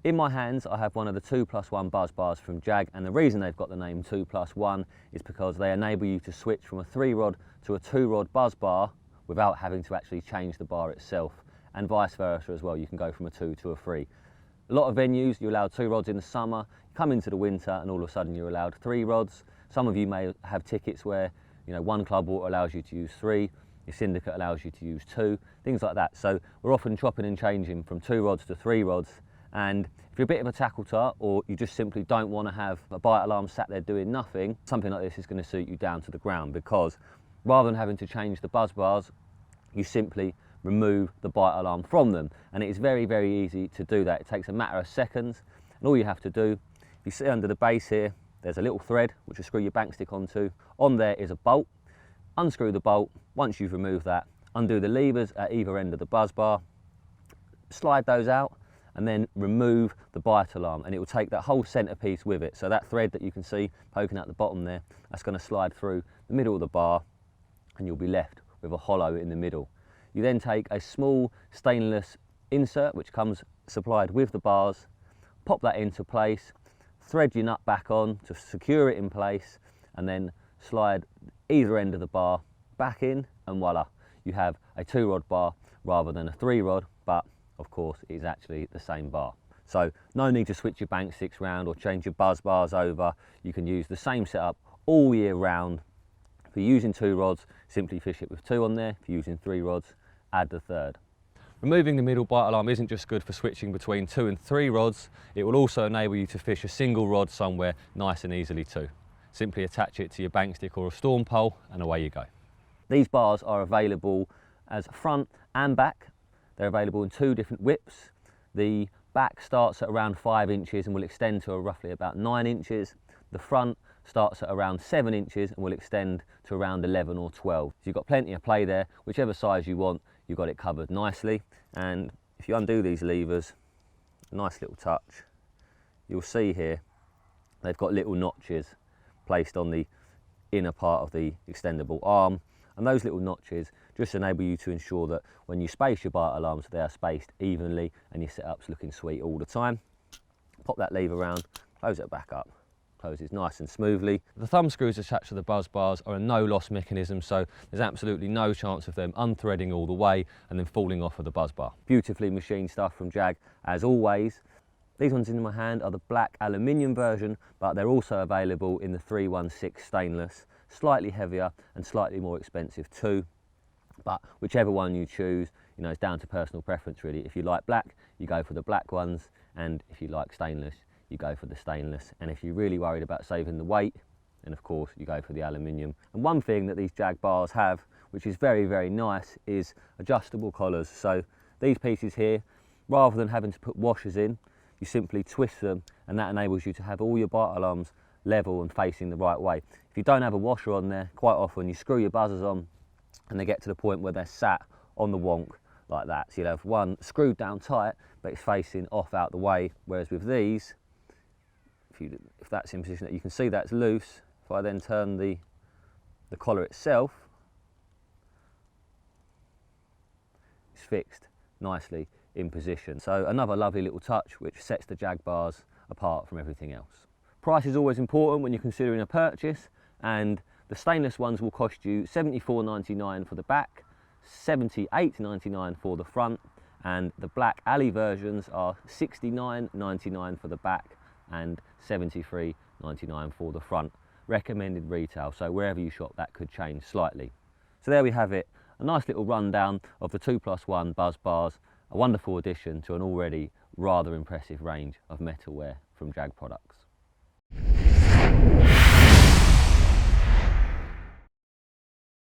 In my hands, I have one of the 2+1 buzz bars from Jag, and the reason they've got the name 2+1 is because they enable you to switch from a 3-rod to a 2-rod buzz bar without having to actually change the bar itself, and vice versa as well. You can go from a 2 to a 3. A lot of venues, you're allowed 2 rods in the summer, you come into the winter and all of a sudden you're allowed 3 rods. Some of you may have tickets where, you know, one club water allows you to use 3, your syndicate allows you to use 2, things like that. So we're often chopping and changing from 2 rods to 3 rods. And if you're a bit of a tackle tart, or you just simply don't want to have a bite alarm sat there doing nothing, something like this is going to suit you down to the ground, because rather than having to change the buzz bars, you simply remove the bite alarm from them. And it is very, very easy to do that. It takes a matter of seconds, and all you have to do, if you see under the base here, there's a little thread which will screw your bank stick onto. On there is a bolt. Unscrew the bolt. Once you've removed that, undo the levers at either end of the buzz bar, slide those out, and then remove the bite alarm, and it will take that whole centerpiece with it. So that thread that you can see poking out the bottom there, that's going to slide through the middle of the bar, and you'll be left with a hollow in the middle. You then take a small stainless insert which comes supplied with the bars, pop that into place, thread your nut back on to secure it in place, and then slide either end of the bar back in, and voila, you have a 2-rod bar rather than a 3-rod, but of course it is actually the same bar. So no need to switch your bank sticks round or change your buzz bars over. You can use the same setup all year round. If you're using 2 rods, simply fish it with 2 on there. If you're using 3 rods, add the 3rd. Removing the middle bite alarm isn't just good for switching between 2 and 3 rods, it will also enable you to fish a single rod somewhere nice and easily too. Simply attach it to your bank stick or a storm pole and away you go. These bars are available as front and back. They're available in 2 different widths. The back starts at around 5 inches and will extend to roughly about 9 inches. The front starts at around 7 inches and will extend to around 11 or 12. So you've got plenty of play there. Whichever size you want, you've got it covered nicely. And if you undo these levers, nice little touch, you'll see here they've got little notches placed on the inner part of the extendable arm. And those little notches just enable you to ensure that when you space your bite alarms, they are spaced evenly and your setup's looking sweet all the time. Pop that lever around, close it back up, closes nice and smoothly. The thumb screws attached to the buzz bars are a no-loss mechanism, so there's absolutely no chance of them unthreading all the way and then falling off of the buzz bar. Beautifully machined stuff from Jag, as always. These ones in my hand are the black aluminium version, but they're also available in the 316 stainless. Slightly heavier and slightly more expensive too, but whichever one you choose, you know, it's down to personal preference really. If you like black, you go for the black ones, and if you like stainless, you go for the stainless. And if you're really worried about saving the weight, then of course you go for the aluminium. And one thing that these Jag bars have, which is very, very nice, is adjustable collars. So these pieces here, rather than having to put washers in, you simply twist them, and that enables you to have all your bite alarms level and facing the right way. If you don't have a washer on there, quite often you screw your buzzers on and they get to the point where they're sat on the wonk like that. So you'll have one screwed down tight, but it's facing off out the way. Whereas with these, if that's in position, you can see that's loose. If I then turn the collar itself, it's fixed nicely in position. So another lovely little touch which sets the Jag bars apart from everything else. Price is always important when you're considering a purchase, and the stainless ones will cost you $74.99 for the back, $78.99 for the front, and the black alley versions are $69.99 for the back and $73.99 for the front. Recommended retail, so wherever you shop that could change slightly. So there we have it, a nice little rundown of the 2+1 buzz bars, a wonderful addition to an already rather impressive range of metalware from Jag products.